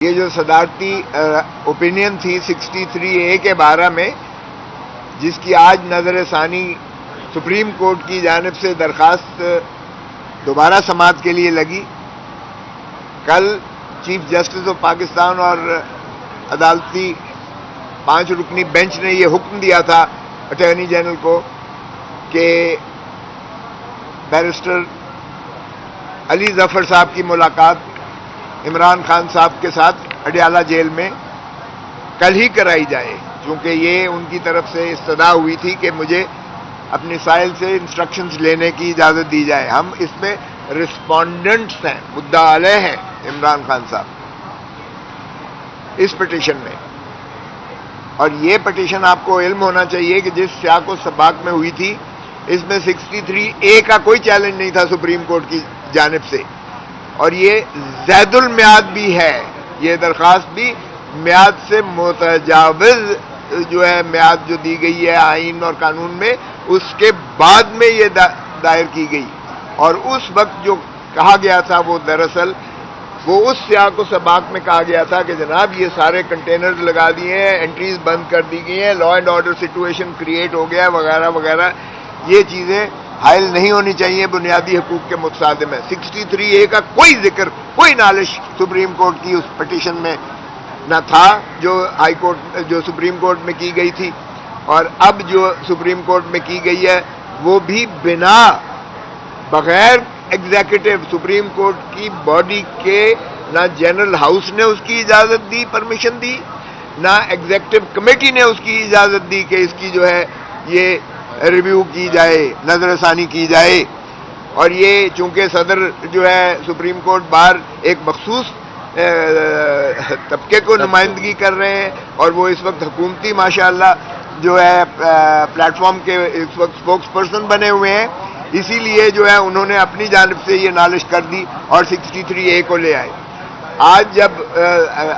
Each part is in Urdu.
یہ جو صدارتی اوپینین تھی 63A کے بارے میں، جس کی آج نظر ثانی سپریم کورٹ کی جانب سے درخواست دوبارہ سماعت کے لیے لگی، کل چیف جسٹس آف پاکستان اور عدالتی 5 رکنی بینچ نے یہ حکم دیا تھا اٹارنی جنرل کو کہ بیرسٹر علی ظفر صاحب کی ملاقات عمران خان صاحب کے ساتھ اڈیالہ جیل میں کل ہی کرائی جائے، چونکہ یہ ان کی طرف سے استدعا ہوئی تھی کہ مجھے اپنی فائل سے انسٹرکشنز لینے کی اجازت دی جائے۔ ہم اس میں رسپونڈنٹس ہیں، مدعا علیہ ہیں عمران خان صاحب اس پٹیشن میں، اور یہ پٹیشن آپ کو علم ہونا چاہیے کہ جس سیاق و سباق میں ہوئی تھی اس میں 63A کا کوئی چیلنج نہیں تھا سپریم کورٹ کی جانب سے، اور یہ زید المیعاد بھی ہے، یہ درخواست بھی میعاد سے متجاوز جو ہے میعاد جو دی گئی ہے آئین اور قانون میں، اس کے بعد میں یہ دائر کی گئی، اور اس وقت جو کہا گیا تھا وہ دراصل وہ اس سیاق و سباق میں کہا گیا تھا کہ جناب یہ سارے کنٹینرز لگا دیے ہیں، انٹریز بند کر دی گئی ہیں، law and order situation create ہو گیا ہے وغیرہ وغیرہ، یہ چیزیں حائل نہیں ہونی چاہیے، بنیادی حقوق کے متصادم ہے۔ 63A کا کوئی ذکر، کوئی نالش سپریم کورٹ کی اس پٹیشن میں نہ تھا جو ہائی کورٹ جو سپریم کورٹ میں کی گئی تھی، اور اب جو سپریم کورٹ میں کی گئی ہے وہ بھی بغیر ایگزیکٹو سپریم کورٹ کی باڈی کے، نہ جنرل ہاؤس نے اس کی اجازت دی، پرمیشن دی، نہ ایگزیکٹو کمیٹی نے اس کی اجازت دی کہ اس کی جو ہے یہ ریویو کی جائے، نظر ثانی کی جائے، اور یہ چونکہ صدر جو ہے سپریم کورٹ بار ایک مخصوص طبقے کو نمائندگی کر رہے ہیں، اور وہ اس وقت حکومتی ماشاءاللہ جو ہے پلیٹ فارم کے اس وقت اسپوکس پرسن بنے ہوئے ہیں، اسی لیے جو ہے انہوں نے اپنی جانب سے یہ نالش کر دی اور 63A کو لے آئے۔ آج جب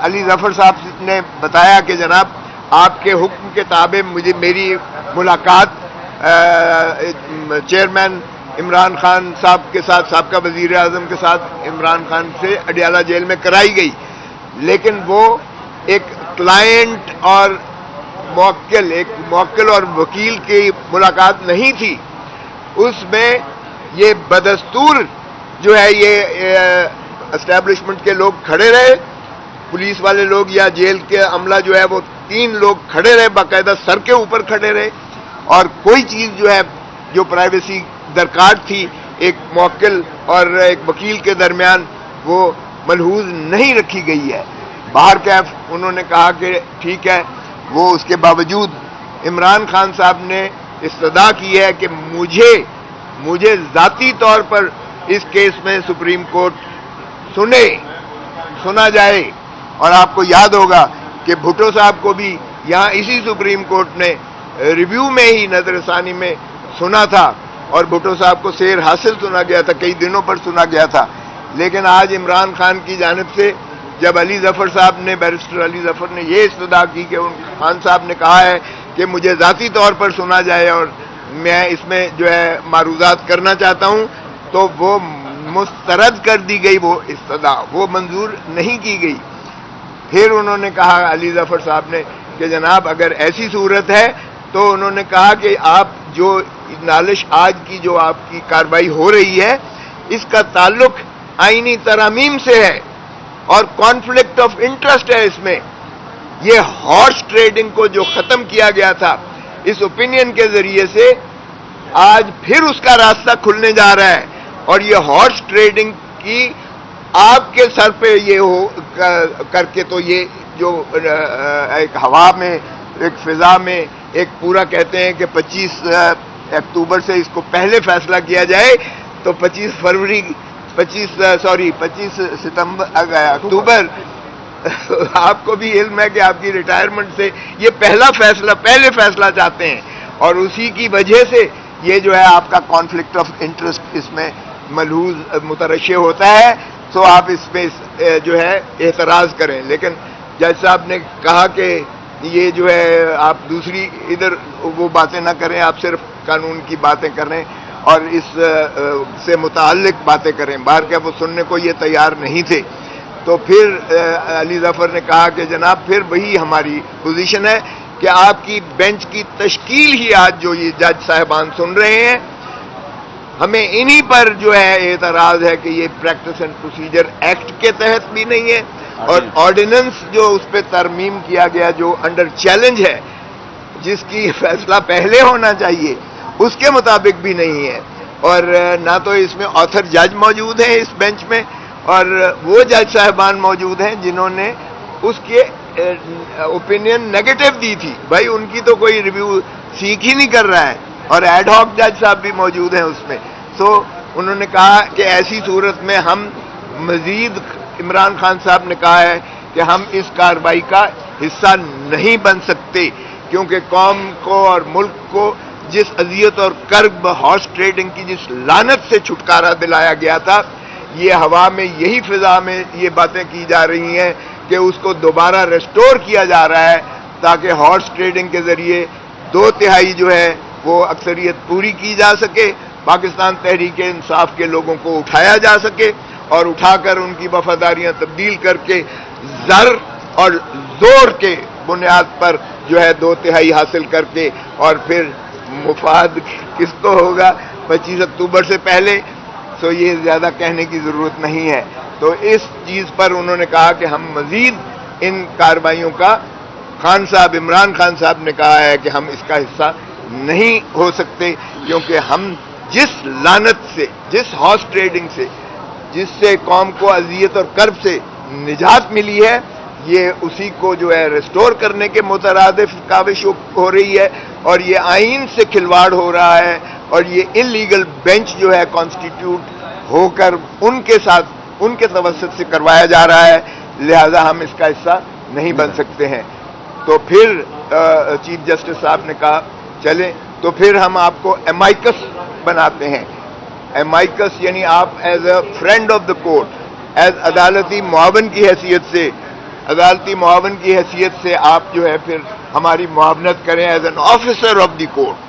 علی ظفر صاحب نے بتایا کہ جناب آپ کے حکم کے تابع میری ملاقات چیئرمین عمران خان صاحب کے ساتھ، سابقہ وزیر اعظم کے ساتھ عمران خان سے اڈیالہ جیل میں کرائی گئی، لیکن وہ ایک کلائنٹ اور موکل اور وکیل کی ملاقات نہیں تھی، اس میں یہ بدستور جو ہے یہ اسٹیبلشمنٹ کے لوگ کھڑے رہے، پولیس والے لوگ یا جیل کے عملہ جو ہے وہ 3 لوگ کھڑے رہے، باقاعدہ سر کے اوپر کھڑے رہے، اور کوئی چیز جو ہے جو پرائیویسی درکار تھی ایک موکل اور ایک وکیل کے درمیان وہ ملحوظ نہیں رکھی گئی ہے۔ باہر کیف انہوں نے کہا کہ ٹھیک ہے، وہ اس کے باوجود عمران خان صاحب نے استدعا کی ہے کہ مجھے ذاتی طور پر اس کیس میں سپریم کورٹ سنا جائے، اور آپ کو یاد ہوگا کہ بھٹو صاحب کو بھی یہاں اسی سپریم کورٹ نے ریویو میں ہی نظر ثانی میں سنا تھا، اور بھٹو صاحب کو سیر حاصل سنا گیا تھا، کئی دنوں پر سنا گیا تھا، لیکن آج عمران خان کی جانب سے جب علی ظفر صاحب نے، بیرسٹر علی ظفر نے یہ استدعا کی کہ خان صاحب نے کہا ہے کہ مجھے ذاتی طور پر سنا جائے اور میں اس میں جو ہے معروضات کرنا چاہتا ہوں، تو وہ مسترد کر دی گئی، وہ استدعا وہ منظور نہیں کی گئی۔ پھر انہوں نے کہا علی ظفر صاحب نے کہ جناب اگر ایسی صورت ہے تو انہوں نے کہا کہ آپ جو نالش آج کی جو آپ کی کارروائی ہو رہی ہے اس کا تعلق آئینی ترامیم سے ہے اور کانفلکٹ آف انٹرسٹ ہے، اس میں یہ ہارس ٹریڈنگ کو جو ختم کیا گیا تھا اس اوپینین کے ذریعے سے آج پھر اس کا راستہ کھلنے جا رہا ہے، اور یہ ہارس ٹریڈنگ کی آپ کے سر پہ یہ ہو کر کے تو یہ جو ایک ہوا میں ایک فضا میں ایک پورا کہتے ہیں کہ 25 اکتوبر سے اس کو پہلے فیصلہ کیا جائے تو 25 اکتوبر آپ کو بھی علم ہے کہ آپ کی ریٹائرمنٹ سے یہ پہلے فیصلہ چاہتے ہیں، اور اسی کی وجہ سے یہ جو ہے آپ کا کانفلکٹ آف انٹرسٹ اس میں ملحوظ مترشح ہوتا ہے، تو آپ اس پہ جو ہے اعتراض کریں۔ لیکن جج صاحب نے کہا کہ یہ جو ہے آپ دوسری ادھر وہ باتیں نہ کریں، آپ صرف قانون کی باتیں کریں اور اس سے متعلق باتیں کریں۔ باہر کیا وہ سننے کو یہ تیار نہیں تھے، تو پھر علی ظفر نے کہا کہ جناب پھر وہی ہماری پوزیشن ہے کہ آپ کی بینچ کی تشکیل ہی آج جو یہ جج صاحبان سن رہے ہیں، ہمیں انہی پر جو ہے اعتراض ہے کہ یہ پریکٹس اینڈ پروسیجر ایکٹ کے تحت بھی نہیں ہے، اور آرڈیننس جو اس پہ ترمیم کیا گیا جو انڈر چیلنج ہے، جس کی فیصلہ پہلے ہونا چاہیے، اس کے مطابق بھی نہیں ہے، اور نہ تو اس میں آتھر جج موجود ہیں اس بینچ میں، اور وہ جج صاحبان موجود ہیں جنہوں نے اس کے اوپینین نیگیٹو دی تھی. بھائی ان کی تو کوئی ریویو سیکھ ہی نہیں کر رہا ہے، اور ایڈ ہاک جج صاحب بھی موجود ہیں اس میں. سو انہوں نے کہا کہ ایسی صورت میں ہم مزید، عمران خان صاحب نے کہا ہے کہ ہم اس کارروائی کا حصہ نہیں بن سکتے، کیونکہ قوم کو اور ملک کو جس اذیت اور کرب ہارس ٹریڈنگ کی جس لعنت سے چھٹکارا دلایا گیا تھا، یہ ہوا میں یہی فضا میں یہ باتیں کی جا رہی ہیں کہ اس کو دوبارہ ریسٹور کیا جا رہا ہے، تاکہ ہارس ٹریڈنگ کے ذریعے 2/3 جو ہے وہ اکثریت پوری کی جا سکے، پاکستان تحریک انصاف کے لوگوں کو اٹھایا جا سکے، اور اٹھا کر ان کی وفاداریاں تبدیل کر کے زر اور زور کے بنیاد پر جو ہے 2/3 حاصل کر کے، اور پھر مفاد کس کو ہوگا 25 اکتوبر سے پہلے، سو یہ زیادہ کہنے کی ضرورت نہیں ہے. تو اس چیز پر انہوں نے کہا کہ ہم مزید ان کارروائیوں کا، خان صاحب، عمران خان صاحب نے کہا ہے کہ ہم اس کا حصہ نہیں ہو سکتے، کیونکہ ہم جس لعنت سے، جس ہارس ٹریڈنگ سے، جس سے قوم کو اذیت اور کرب سے نجات ملی ہے، یہ اسی کو جو ہے ریسٹور کرنے کے مترادف کاوش ہو رہی ہے، اور یہ آئین سے کھلواڑ ہو رہا ہے، اور یہ انلیگل بینچ جو ہے کانسٹیٹیوٹ ہو کر ان کے ساتھ، ان کے توسط سے کروایا جا رہا ہے، لہذا ہم اس کا حصہ نہیں بن سکتے ہیں. تو پھر چیف جسٹس صاحب نے کہا چلیں تو پھر ہم آپ کو امائکس بناتے ہیں. امائکس یعنی آپ as a friend of the court, as عدالتی معاون کی حیثیت سے، عدالتی معاون کی حیثیت سے آپ جو ہے پھر ہماری معاونت کریں as an officer of the court.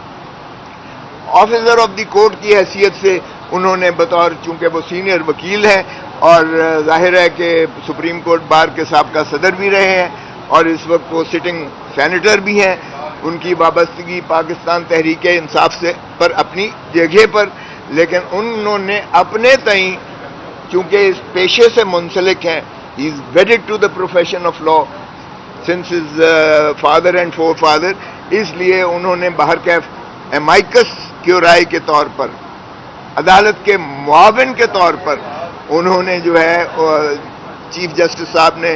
Officer of the court کی حیثیت سے انہوں نے بطور، چونکہ وہ سینئر وکیل ہیں اور ظاہر ہے کہ سپریم کورٹ بار کے سابقہ صدر بھی رہے ہیں، اور اس وقت وہ سٹنگ سینیٹر بھی ہیں، ان کی وابستگی پاکستان تحریک انصاف سے پر اپنی جگہ پر، لیکن انہوں نے اپنے تئیں چونکہ اس پیشے سے منسلک ہیں، he is wedded to the profession of law since his father and forefather, اس لیے انہوں نے باہر کیف امائکس کیورائے کے طور پر، عدالت کے معاون کے طور پر انہوں نے جو ہے چیف جسٹس صاحب نے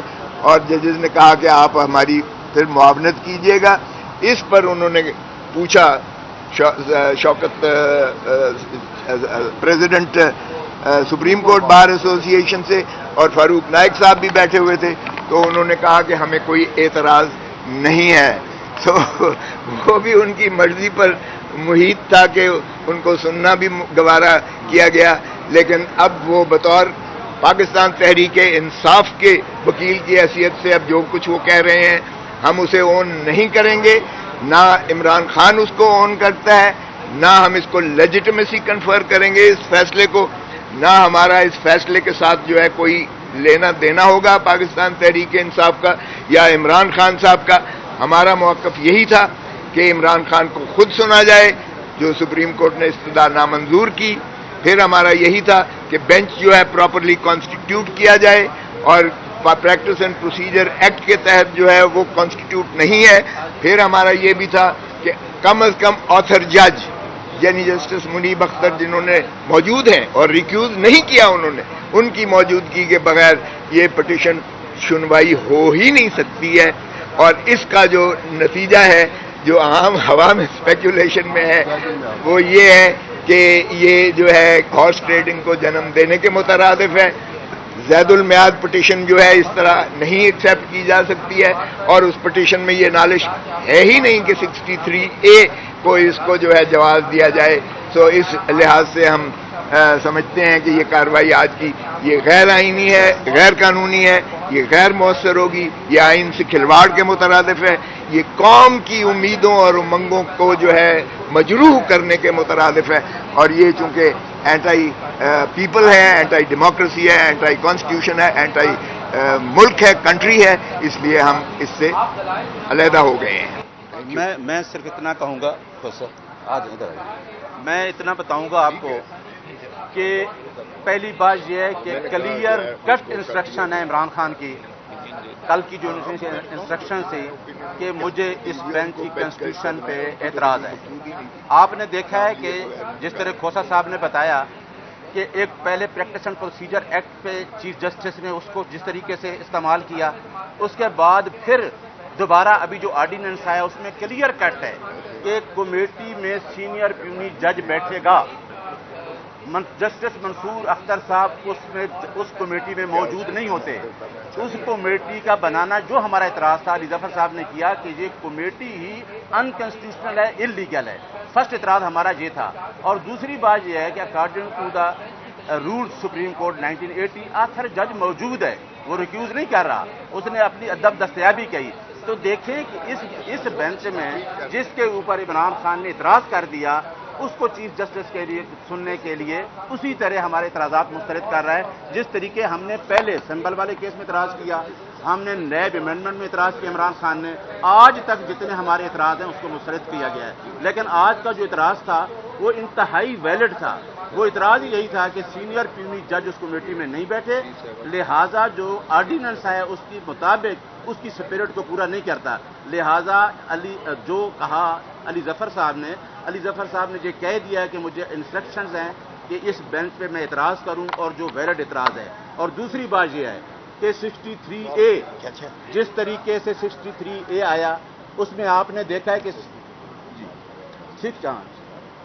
اور ججز نے کہا کہ آپ ہماری پھر معاونت کیجیے گا. اس پر انہوں نے پوچھا شوکت پریزیڈنٹ سپریم کورٹ بار ایسوسی ایشن سے، اور فاروق نائک صاحب بھی بیٹھے ہوئے تھے، تو انہوں نے کہا کہ ہمیں کوئی اعتراض نہیں ہے. تو وہ بھی ان کی مرضی پر محیط تھا کہ ان کو سننا بھی گوارا کیا گیا، لیکن اب وہ بطور پاکستان تحریک انصاف کے وکیل کی حیثیت سے اب جو کچھ وہ کہہ رہے ہیں ہم اسے اون نہیں کریں گے. نہ عمران خان اس کو اون کرتا ہے، نہ ہم اس کو لیجیٹمیسی کنفر کریں گے اس فیصلے کو، نہ ہمارا اس فیصلے کے ساتھ جو ہے کوئی لینا دینا ہوگا پاکستان تحریک انصاف کا یا عمران خان صاحب کا. ہمارا موقف یہی تھا کہ عمران خان کو خود سنا جائے، جو سپریم کورٹ نے استدعا نامنظور کی. پھر ہمارا یہی تھا کہ بینچ جو ہے پراپرلی کانسٹیٹیوٹ کیا جائے، اور پریکٹس اینڈ پروسیجر ایکٹ کے تحت جو ہے وہ کانسٹیٹیوٹ نہیں ہے. پھر ہمارا یہ بھی تھا کہ کم از کم آتھر جج یعنی جسٹس منیب اختر جنہوں نے موجود ہیں اور ریکیوز نہیں کیا انہوں نے، ان کی موجودگی کے بغیر یہ پٹیشن سنوائی ہو ہی نہیں سکتی ہے. اور اس کا جو نتیجہ ہے جو عام ہوا میں اسپیکولیشن میں ہے وہ یہ ہے کہ یہ جو ہے ہارس ٹریڈنگ کو جنم دینے کے مترادف ہے. زید المیعاد پٹیشن جو ہے اس طرح نہیں ایکسیپٹ کی جا سکتی ہے، اور اس پٹیشن میں یہ نالش ہے ہی نہیں کہ 63A کو اس کو جو ہے جواز دیا جائے. سو اس لحاظ سے ہم سمجھتے ہیں کہ یہ کارروائی آج کی یہ غیر آئینی ہے، غیر قانونی ہے، یہ غیر مؤثر ہوگی، یہ آئین سے کھلواڑ کے مترادف ہے، یہ قوم کی امیدوں اور امنگوں کو جو ہے مجروح کرنے کے مترادف ہے. اور یہ چونکہ اینٹائی پیپل ہے، اینٹائی ڈیموکریسی ہے، اینٹائی کانسٹیٹیوشن ہے، اینٹائی ملک ہے, کنٹری ہے, اس لیے ہم اس سے علیحدہ ہو گئے ہیں. میں صرف اتنا کہوں گا, میں اتنا بتاؤں گا آپ کو کہ پہلی بات یہ ہے کہ کلیئر کٹ انسٹرکشن ہے عمران خان کی, کل کی جو انسٹرکشن تھی کہ مجھے اس بینچ کی کنسٹیٹیوشن پہ اعتراض ہے. آپ نے دیکھا ہے کہ جس طرح کھوسا صاحب نے بتایا کہ ایک پہلے پریکٹس اینڈ پروسیجر ایکٹ پہ چیف جسٹس نے اس کو جس طریقے سے استعمال کیا, اس کے بعد پھر دوبارہ ابھی جو آرڈیننس آیا اس میں کلیئر کٹ ہے کہ کمیٹی میں سینئر پیونی جج بیٹھے گا. جسٹس منصور اختر صاحب اس کمیٹی میں موجود نہیں ہوتے. اس کمیٹی کا بنانا جو ہمارا اعتراض تھا علی ظفر صاحب نے کیا کہ یہ کمیٹی ہی انکنسٹیٹیوشنل ہے, انلیگل ہے. فرسٹ اعتراض ہمارا یہ تھا. اور دوسری بات یہ ہے کہ according to the rule supreme court 1980 آخر جج موجود ہے, وہ ریکیوز نہیں کر رہا, اس نے اپنی ادب دستیابی کی. تو دیکھیں کہ اس بینچ میں جس کے اوپر عمران خان نے اعتراض کر دیا اس کو چیف جسٹس کے لیے سننے کے لیے اسی طرح ہمارے اعتراضات مسترد کر رہا ہے. جس طریقے ہم نے پہلے سمبل والے کیس میں اعتراض کیا, ہم نے نیب امینڈمنٹ میں اعتراض کیا عمران خان نے, آج تک جتنے ہمارے اعتراض ہیں اس کو مسترد کیا گیا ہے. لیکن آج کا جو اعتراض تھا وہ انتہائی ویلڈ تھا. وہ اعتراض یہی تھا کہ سینئر پیونی جج اس کمیٹی میں نہیں بیٹھے, لہٰذا جو آرڈیننس ہے اس کے مطابق اس کی سپرٹ کو پورا نہیں کرتا. لہٰذا جو کہا علی ظفر صاحب نے یہ کہہ دیا کہ مجھے انسٹرکشنز ہیں کہ اس بینچ پہ میں اعتراض کروں, اور جو ویلڈ اعتراض ہے. اور دوسری بات یہ ہے کہ 63A جس طریقے سے 63A آیا اس میں آپ نے دیکھا ہے کہ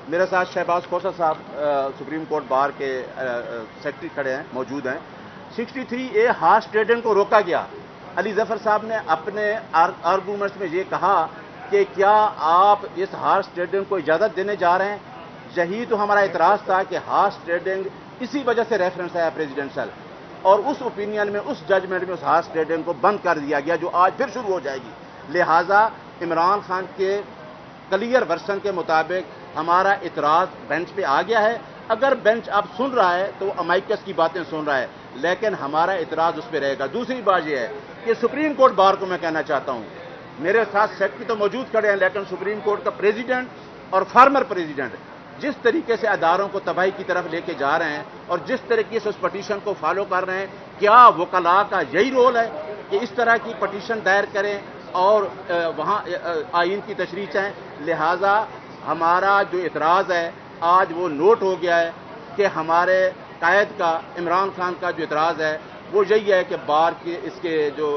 میرے ساتھ شہباز کھوسا صاحب سپریم کورٹ بار کے سیکرٹری کھڑے ہیں, موجود ہیں. 63A ہارس ٹریڈنگ کو روکا گیا. علی ظفر صاحب نے اپنے آرگومنٹس میں یہ کہا کہ کیا آپ اس ہارس ٹریڈنگ کو اجازت دینے جا رہے ہیں. یہی تو ہمارا اعتراض تھا کہ ہارس ٹریڈنگ اسی وجہ سے ریفرنس آیا پریزیڈنشل, اور اس اوپینین میں اس ججمنٹ میں اس ہارس ٹریڈنگ کو بند کر دیا گیا جو آج پھر شروع ہو جائے گی. لہٰذا عمران خان کے کلیئر ورژن کے مطابق ہمارا اعتراض بینچ پہ آ گیا ہے. اگر بینچ اب سن رہا ہے تو امائکس کی باتیں سن رہا ہے, لیکن ہمارا اعتراض اس پہ رہے گا. دوسری بات یہ ہے کہ سپریم کورٹ بار کو میں کہنا چاہتا ہوں, میرے ساتھ سیکرٹری تو موجود کھڑے ہیں, لیکن سپریم کورٹ کا پریزیڈنٹ اور فارمر پریزیڈنٹ جس طریقے سے اداروں کو تباہی کی طرف لے کے جا رہے ہیں اور جس طریقے سے اس پٹیشن کو فالو کر رہے ہیں, کیا وکلاء کا یہی رول ہے کہ اس طرح کی پٹیشن دائر کریں اور وہاں آئین کی تشریح چاہیں. لہٰذا ہمارا جو اعتراض ہے آج وہ نوٹ ہو گیا ہے کہ ہمارے قائد کا عمران خان کا جو اعتراض ہے وہ یہی ہے کہ بار کے اس کے جو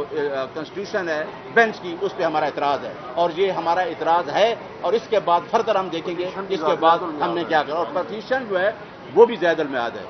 کنسٹیٹیوشن ہے بینچ کی اس پہ ہمارا اعتراض ہے, اور یہ ہمارا اعتراض ہے. اور اس کے بعد فردر ہم دیکھیں گے اس کے بعد ہم نے کیا کرا, اور پٹیشن جو ہے وہ بھی زید المیعاد ہے.